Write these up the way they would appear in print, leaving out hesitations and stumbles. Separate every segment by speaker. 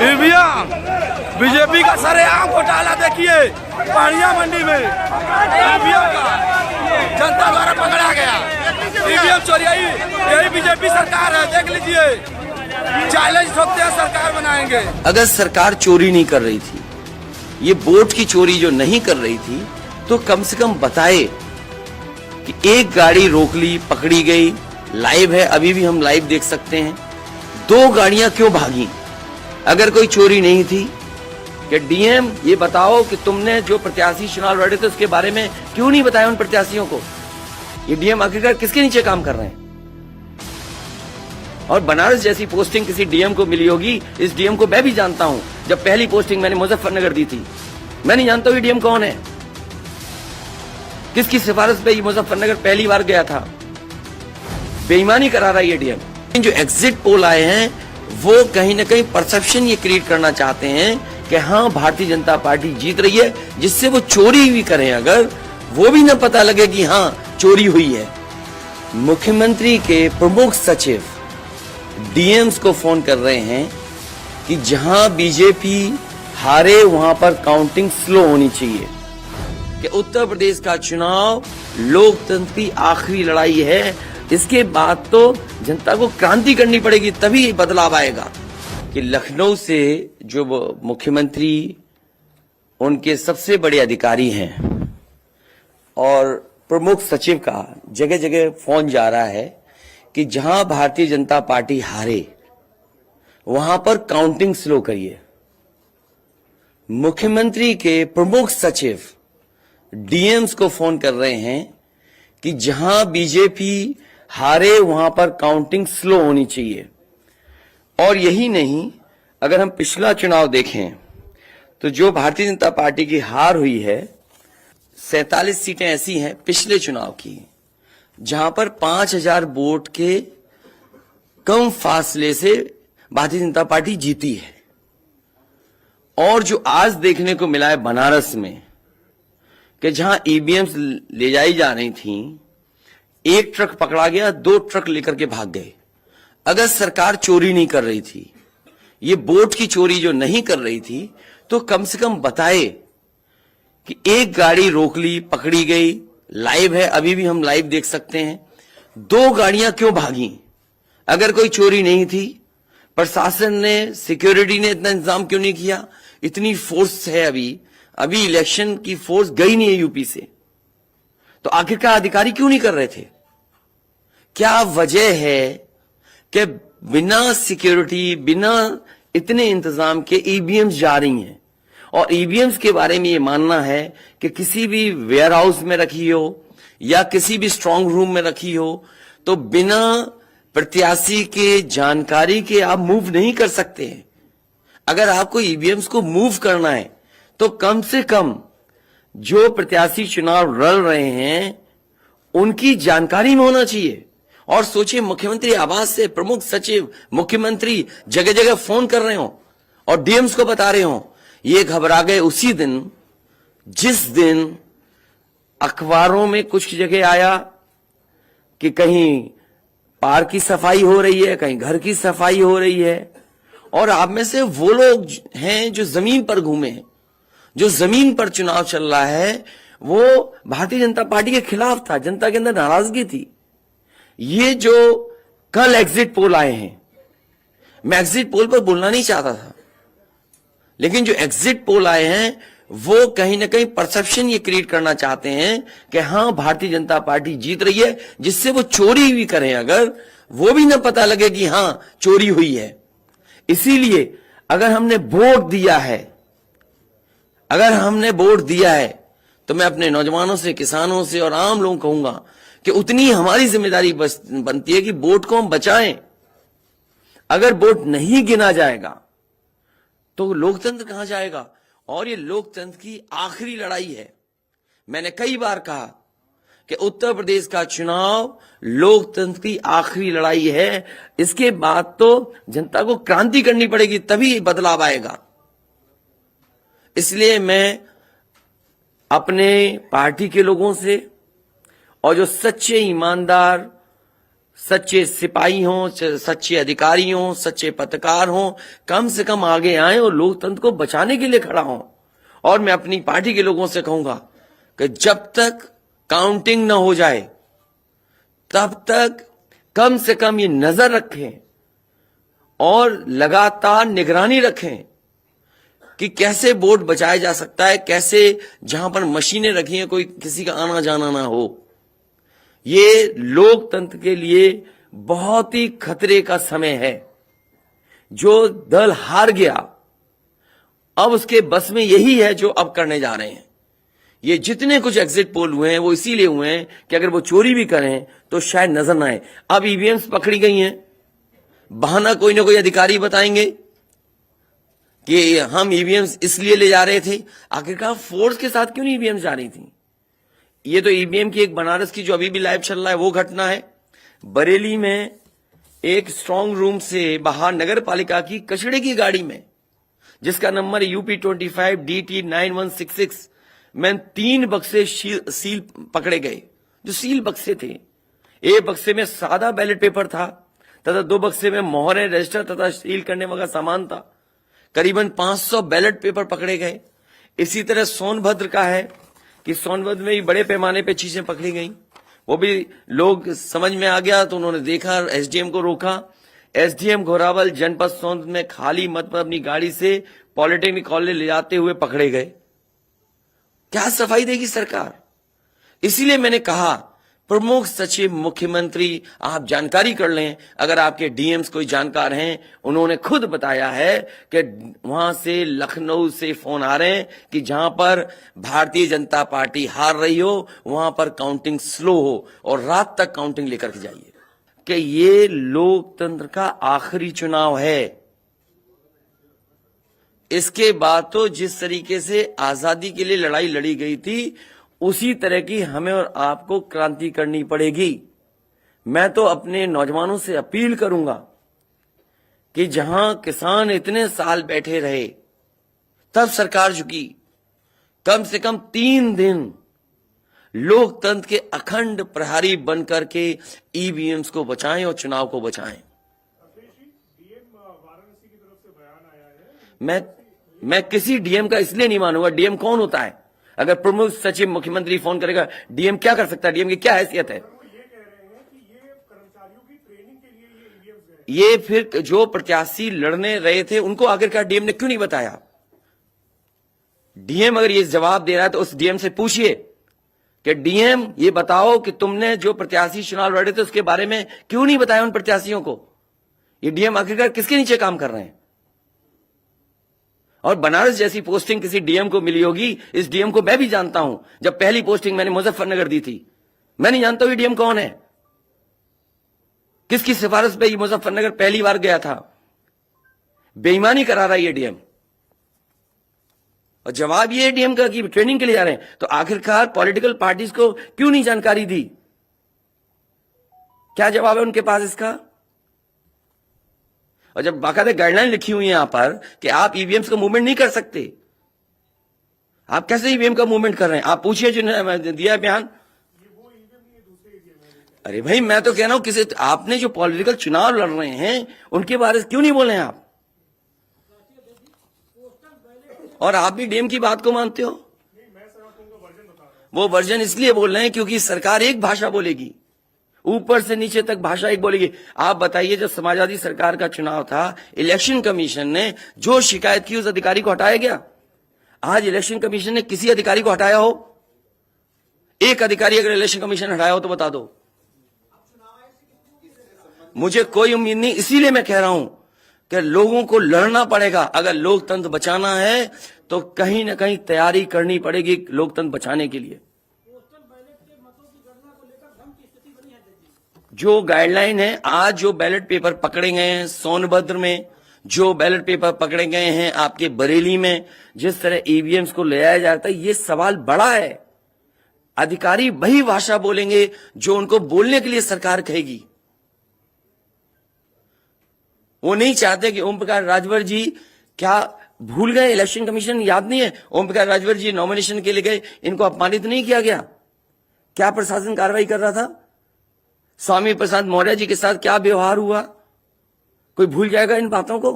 Speaker 1: EVM BJP का सरेआम घोटाला देखिए पहाड़िया मंडी में ईवीएम का जनता द्वारा पकड़ा गया। ईवीएम चोरी यही बीजेपी सरकार है, देख लीजिए। चैलेंज ठोकते हैं, सरकार बनाएंगे।
Speaker 2: अगर सरकार चोरी नहीं कर रही थी, ये वोट की चोरी जो नहीं कर रही थी, तो कम से कम बताए कि एक गाड़ी रोक ली, पकड़ी गई, लाइव है, अभी भी हम लाइव देख सकते हैं। 2 गाड़ियां क्यों भागी? अगर कोई चोरी नहीं थी कि डीएम ये बताओ कि तुमने जो प्रत्याशी चुनाव लड़े थे उसके बारे में क्यों नहीं बताया उन प्रत्याशियों को? ये डीएम आखिरकार किसके नीचे काम कर रहे हैं? और बनारस जैसी पोस्टिंग किसी डीएम को मिली होगी, इस डीएम को मैं भी जानता हूं। जब पहली पोस्टिंग मैंने मुजफ्फरनगर दी थी, मैं नहीं जानता ये डीएम कौन है, किसकी सिफारिश पे ये मुजफ्फरनगर पहली बार गया था। बेईमानी करा रहा है ये डीएम। जो एग्जिट पोल आए हैं वो कहीं ना कहीं परसेप्शन ये क्रिएट करना चाहते हैं कि हाँ भारतीय जनता पार्टी जीत रही है, जिससे वो चोरी भी करें अगर, वो भी ना पता लगे कि हाँ चोरी हुई है। मुख्यमंत्री के प्रमुख सचिव डीएम्स को फोन कर रहे हैं कि जहां बीजेपी हारे वहां पर काउंटिंग स्लो होनी चाहिए, कि उत्तर प्रदेश का चुनाव लोकतंत्र की आखिरी लड़ाई है, इसके बाद तो जनता को क्रांति करनी पड़ेगी, तभी बदलाव आएगा। कि लखनऊ से जो मुख्यमंत्री उनके सबसे बड़े अधिकारी हैं और प्रमुख सचिव का जगह जगह फोन जा रहा है कि जहां भारतीय जनता पार्टी हारे वहां पर काउंटिंग स्लो करिए। मुख्यमंत्री के प्रमुख सचिव डीएम्स को फोन कर रहे हैं कि जहां बीजेपी हारे वहां पर काउंटिंग स्लो होनी चाहिए। और यही नहीं, अगर हम पिछला चुनाव देखें तो जो भारतीय जनता पार्टी की हार हुई है, 47 सीटें ऐसी हैं पिछले चुनाव की जहां पर 5000 वोट के कम फासले से भारतीय जनता पार्टी जीती है। और जो आज देखने को मिला है बनारस में कि जहां ईवीएम्स ले जाई जा रही थी, एक ट्रक पकड़ा गया, 2 ट्रक लेकर के भाग गए। अगर सरकार चोरी नहीं कर रही थी, ये वोट की चोरी जो नहीं कर रही थी, तो कम से कम बताए कि एक गाड़ी रोक ली, पकड़ी गई, लाइव है, अभी भी हम लाइव देख सकते हैं। 2 गाड़ियां क्यों भागी? अगर कोई चोरी नहीं थी, प्रशासन ने, सिक्योरिटी ने इतना इंतजाम क्यों नहीं किया? इतनी फोर्स है, अभी इलेक्शन की फोर्स गई नहीं है यूपी से, तो आखिरकार अधिकारी क्यों नहीं कर रहे थे? क्या वजह है कि बिना सिक्योरिटी, बिना इतने इंतजाम के ईवीएम्स जा रही हैं? और ईवीएम्स के बारे में ये मानना है कि किसी भी वेयर हाउस में रखी हो या किसी भी स्ट्रांग रूम में रखी हो, तो बिना प्रत्याशी के जानकारी के आप मूव नहीं कर सकते हैं। अगर आपको ईवीएम्स को मूव करना है तो कम से कम जो प्रत्याशी चुनाव लड़ रहे हैं उनकी जानकारी में होना चाहिए। और सोचिए, मुख्यमंत्री आवास से प्रमुख सचिव, मुख्यमंत्री जगह जगह फोन कर रहे हो और डीएम्स को बता रहे हो। ये घबरा गए उसी दिन जिस दिन अखबारों में कुछ जगह आया कि कहीं पार्क की सफाई हो रही है, कहीं घर की सफाई हो रही है। और आप में से वो लोग हैं जो जमीन पर घूमे, जो जमीन पर चुनाव चल रहा है, वो भारतीय जनता पार्टी के खिलाफ था, जनता के अंदर नाराजगी थी। ये जो कल एग्जिट पोल आए हैं, मैं एग्जिट पोल पर बोलना नहीं चाहता था, लेकिन जो एग्जिट पोल आए हैं वो कहीं ना कहीं परसेप्शन ये क्रिएट करना चाहते हैं कि हाँ भारतीय जनता पार्टी जीत रही है, जिससे वो चोरी भी करें अगर, वो भी ना पता लगे कि हाँ चोरी हुई है। इसीलिए अगर हमने वोट दिया है तो मैं अपने नौजवानों से, किसानों से और आम लोगों को कहूंगा कि उतनी हमारी जिम्मेदारी बनती है कि वोट को हम बचाएं। अगर वोट नहीं गिना जाएगा तो लोकतंत्र कहां जाएगा? और ये लोकतंत्र की आखिरी लड़ाई है। मैंने कई बार कहा कि उत्तर प्रदेश का चुनाव लोकतंत्र की आखिरी लड़ाई है, इसके बाद तो जनता को क्रांति करनी पड़ेगी, तभी बदलाव आएगा। इसलिए मैं अपने पार्टी के लोगों से और जो सच्चे, ईमानदार, सच्चे सिपाही हों, सच्चे अधिकारी हों, सच्चे पत्रकार हों, कम से कम आगे आए और लोकतंत्र को बचाने के लिए खड़ा हों। और मैं अपनी पार्टी के लोगों से कहूंगा कि जब तक काउंटिंग न हो जाए तब तक कम से कम ये नजर रखें और लगातार निगरानी रखें कि कैसे वोट बचाया जा सकता है, कैसे जहां पर मशीनें रखी हैं कोई किसी का आना जाना ना हो। ये लोकतंत्र के लिए बहुत ही खतरे का समय है। जो दल हार गया अब उसके बस में यही है जो अब करने जा रहे हैं। ये जितने कुछ एग्जिट पोल हुए हैं वो इसीलिए हुए हैं कि अगर वो चोरी भी करें तो शायद नजर ना आए। अब ईवीएम्स पकड़ी गई हैं, बहाना कोई ना कोई अधिकारी बताएंगे कि हम ईवीएम्स इसलिए ले जा रहे थे। आखिरकार फोर्स के साथ क्यों नहीं ईवीएम्स जा रही थी? ये तो ईवीएम की एक बनारस की जो अभी भी लाइव चल रहा है वो घटना है। बरेली में एक स्ट्रांग रूम से बाहर नगर पालिका की कचड़े की गाड़ी में, जिसका नंबर यूपी 25 DT 9166 में 3 बक्से सील पकड़े गए, जो सील बक्से थे। एक बक्से में सादा बैलेट पेपर था तथा 2 बक्से में मोहरें, रजिस्टर तथा सील करने वाला सामान था। करीबन 500 बैलेट पेपर पकड़े गए। इसी तरह सोनभद्र का है कि सोनभद्र में भी बड़े पैमाने पे चीजें पकड़ी गई। वो भी लोग समझ में आ गया तो उन्होंने देखा, एसडीएम को रोका। एसडीएम घोरावल जनपद सोनभद्र में खाली मत पर अपनी गाड़ी से पॉलिटेक्निक कॉलेज ले जाते हुए पकड़े गए। क्या सफाई देगी सरकार? इसीलिए मैंने कहा प्रमुख सचिव मुख्यमंत्री आप जानकारी कर लें। अगर आपके डीएम्स कोई जानकार हैं, उन्होंने खुद बताया है कि वहां से लखनऊ से फोन आ रहे हैं कि जहां पर भारतीय जनता पार्टी हार रही हो वहां पर काउंटिंग स्लो हो और रात तक काउंटिंग लेकर के जाइए। कि ये लोकतंत्र का आखिरी चुनाव है। इसके बाद तो जिस तरीके से आजादी के लिए लड़ाई लड़ी गई थी उसी तरह की हमें और आपको क्रांति करनी पड़ेगी। मैं तो अपने नौजवानों से अपील करूंगा कि जहां किसान इतने साल बैठे रहे तब सरकार झुकी। कम से कम 3 दिन लोकतंत्र के अखंड प्रहरी बनकर के ईवीएम्स को बचाएं और चुनाव को बचाएं। मैं किसी डीएम का इसलिए नहीं मानूंगा। डीएम कौन होता है? अगर प्रमुख सचिव मुख्यमंत्री फोन करेगा, डीएम क्या कर सकता है? डीएम की क्या हैसियत है? ये फिर जो प्रत्याशी लड़ने रहे थे उनको आखिरकार डीएम ने क्यों नहीं बताया? डीएम अगर ये जवाब दे रहा है तो उस डीएम से पूछिए कि डीएम ये बताओ कि तुमने जो प्रत्याशी चुनाव लड़े थे उसके बारे में क्यों नहीं बताया उन प्रत्याशियों को? ये डीएम आखिरकार किसके नीचे काम कर रहे हैं? और बनारस जैसी पोस्टिंग किसी डीएम को मिली होगी, इस डीएम को मैं भी जानता हूं। जब पहली पोस्टिंग मैंने मुजफ्फरनगर दी थी, मैं नहीं जानता हूं ये डीएम कौन है, किसकी सिफारिश पे ये मुजफ्फरनगर पहली बार गया था। बेईमानी करा रहा है ये डीएम। और जवाब ये डीएम का कि ट्रेनिंग के लिए जा रहे हैं। तो आखिरकार पॉलिटिकल पार्टीज को क्यों नहीं जानकारी दी? क्या जवाब है उनके पास इसका? और जब बाकायदा गाइडलाइन लिखी हुई है यहां पर कि आप ईवीएम्स का मूवमेंट नहीं कर सकते, आप कैसे ईवीएम का मूवमेंट कर रहे हैं? आप पूछिए जिन्होंने दिया बयान। अरे भाई मैं तो कह रहा हूं किसी आपने जो पॉलिटिकल चुनाव लड़ रहे हैं उनके बारे में क्यों नहीं बोल रहे हैं आप? और आप भी डीएम की बात को मानते हो? वो वर्जन इसलिए बोल रहे हैं क्योंकि सरकार एक भाषा बोलेगी, ऊपर से नीचे तक भाषा एक बोलेगी। आप बताइए जब समाजवादी सरकार का चुनाव था, इलेक्शन कमीशन ने जो शिकायत की उस अधिकारी को हटाया गया? आज इलेक्शन कमीशन ने किसी अधिकारी को हटाया हो? एक अधिकारी अगर इलेक्शन कमीशन हटाया हो तो बता दो। मुझे कोई उम्मीद नहीं। इसीलिए मैं कह रहा हूं कि लोगों को लड़ना पड़ेगा। अगर लोकतंत्र बचाना है तो कहीं ना कहीं तैयारी करनी पड़ेगी लोकतंत्र बचाने के लिए। जो गाइडलाइन है, आज जो बैलेट पेपर पकड़े गए हैं सोनभद्र में, जो बैलेट पेपर पकड़े गए हैं आपके बरेली में, जिस तरह ईवीएम्स को ले आया जाता है, ये सवाल बड़ा है। अधिकारी वही भाषा बोलेंगे जो उनको बोलने के लिए सरकार कहेगी। वो नहीं चाहते कि ओम प्रकाश राजभर जी क्या भूल गए? इलेक्शन कमीशन याद नहीं है? ओम प्रकाश राजभर जी नॉमिनेशन के लिए गए, इनको अपमानित नहीं किया गया? क्या प्रशासन कार्रवाई कर रहा था? स्वामी प्रसाद मौर्य जी के साथ क्या व्यवहार हुआ, कोई भूल जाएगा इन बातों को?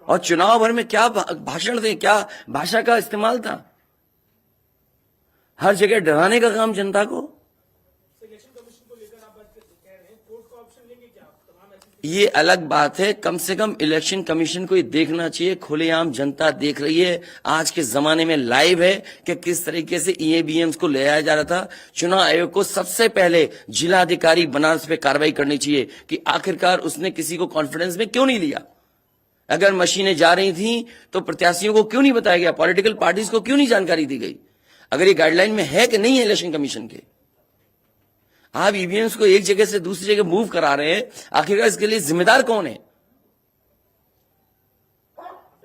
Speaker 2: और चुनाव भर में क्या भाषण थे, क्या भाषा का इस्तेमाल था, हर जगह डराने का काम जनता को। ये अलग बात है, कम से कम इलेक्शन कमीशन को ये देखना चाहिए, खुलेआम जनता देख रही है, आज के जमाने में लाइव है कि किस तरीके से ईवीएम्स को ले आया जा रहा था। चुनाव आयोग को सबसे पहले जिलाधिकारी बनारस पे कार्रवाई करनी चाहिए कि आखिरकार उसने किसी को कॉन्फिडेंस में क्यों नहीं लिया। अगर मशीनें जा रही थी तो प्रत्याशियों को क्यों नहीं बताया गया, पॉलिटिकल पार्टीज को क्यों नहीं जानकारी दी गई? अगर ये गाइडलाइन में है कि नहीं है इलेक्शन कमीशन के, आप ईवीएम्स को एक जगह से दूसरी जगह मूव करा रहे हैं, आखिरकार इसके लिए जिम्मेदार कौन है?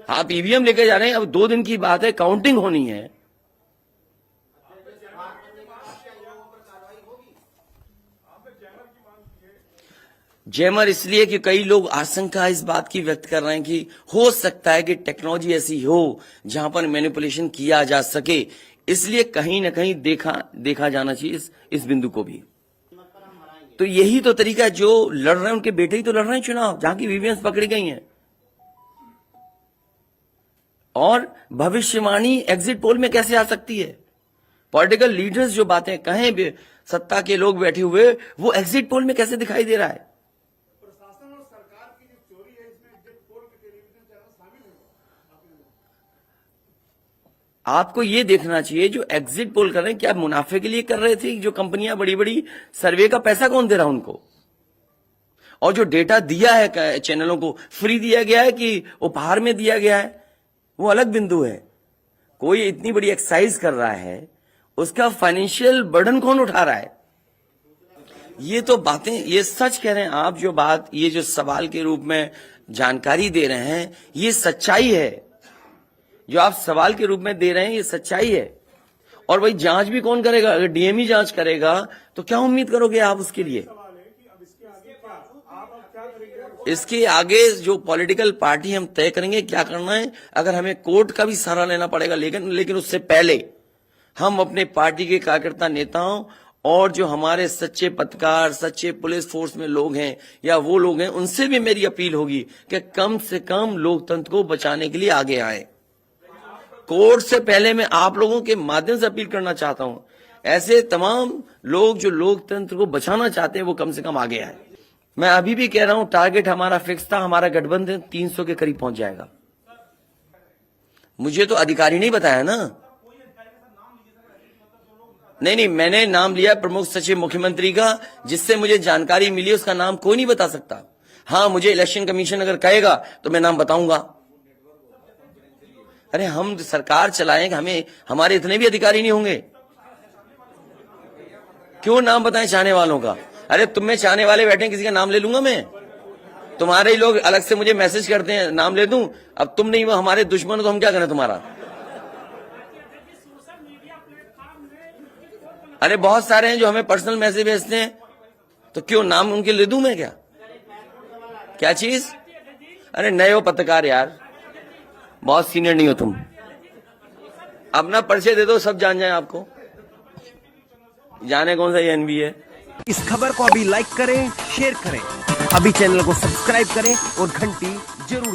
Speaker 2: आप ईवीएम लेकर जा रहे हैं, अब 2 दिन की बात है, काउंटिंग होनी है। जैमर इसलिए कि कई लोग आशंका इस बात की व्यक्त कर रहे हैं कि हो सकता है कि टेक्नोलॉजी ऐसी हो जहां पर मैनिपुलेशन किया जा सके, इसलिए कहीं ना कहीं देखा जाना चाहिए इस बिंदु को भी। तो यही तो तरीका है, जो लड़ रहे हैं उनके बेटे ही तो लड़ रहे हैं चुनाव, जहां की ईवीएम्स पकड़ी गई हैं। और भविष्यवाणी एग्जिट पोल में कैसे आ सकती है? पॉलिटिकल लीडर्स जो बातें कहें, सत्ता के लोग बैठे हुए, वो एग्जिट पोल में कैसे दिखाई दे रहा है?
Speaker 3: प्रशासन और सरकार की जो चोरी है इसमें एग्जिट पोल के टेलीविजन चैनल शामिल है।
Speaker 2: आपको ये देखना चाहिए, जो एग्जिट पोल कर रहे हैं क्या मुनाफे के लिए कर रहे थे? जो कंपनियां बड़ी बड़ी, सर्वे का पैसा कौन दे रहा है उनको? और जो डेटा दिया है चैनलों को, फ्री दिया गया है कि उपहार में दिया गया है, वो अलग बिंदु है। कोई इतनी बड़ी एक्सरसाइज कर रहा है, उसका फाइनेंशियल बर्डन कौन उठा रहा है? ये तो बातें, ये सच कह रहे हैं आप, जो बात, ये जो सवाल के रूप में जानकारी दे रहे हैं, ये सच्चाई है। जो आप सवाल के रूप में दे रहे हैं, ये सच्चाई है। और वही जांच भी कौन करेगा? अगर डीएमई जांच करेगा तो क्या उम्मीद करोगे आप उसके लिए? इसके आगे जो पॉलिटिकल पार्टी हम तय करेंगे क्या करना है। अगर हमें कोर्ट का भी सहारा लेना पड़ेगा, लेकिन उससे पहले हम अपने पार्टी के कार्यकर्ता, नेताओं और जो हमारे सच्चे पत्रकार, सच्चे पुलिस फोर्स में लोग हैं या वो लोग हैं, उनसे भी मेरी अपील होगी कि कम से कम लोकतंत्र को बचाने के लिए आगे आए। कोर्ट से पहले मैं आप लोगों के माध्यम से अपील करना चाहता हूं, ऐसे तमाम लोग जो लोकतंत्र को बचाना चाहते हैं, वो कम से कम आगे आए। मैं अभी भी कह रहा हूं, टारगेट हमारा फिक्स था, हमारा गठबंधन 300 के करीब पहुंच जाएगा। मुझे तो अधिकारी नहीं बताया ना। नहीं, मैंने नाम लिया प्रमुख सचिव मुख्यमंत्री का, जिससे मुझे जानकारी मिली, उसका नाम कोई नहीं बता सकता। हाँ, मुझे इलेक्शन कमीशन अगर कहेगा तो मैं नाम बताऊंगा। अरे हम सरकार चलाएंगे, हमें, हमारे इतने भी अधिकारी नहीं होंगे? क्यों नाम बताएं चाहने वालों का? अरे तुम में चाहने वाले बैठे, किसी का नाम ले लूंगा मैं? तुम्हारे ही लोग अलग से मुझे मैसेज करते हैं, नाम ले दूं? अब तुम नहीं, वो हमारे दुश्मन हो तो हम क्या करें तुम्हारा? अरे बहुत सारे हैं जो हमें पर्सनल मैसेज भेजते हैं, तो क्यों नाम उनके ले दूं मैं? क्या चीज? अरे नए हो पत्रकार यार, बहुत सीनियर नहीं हो तुम। अपना परिचय दे दो, सब जान जाए आपको, जाने कौन सा ये एनबी है।
Speaker 4: इस खबर को अभी लाइक करें, शेयर करें, अभी चैनल को सब्सक्राइब करें और घंटी जरूर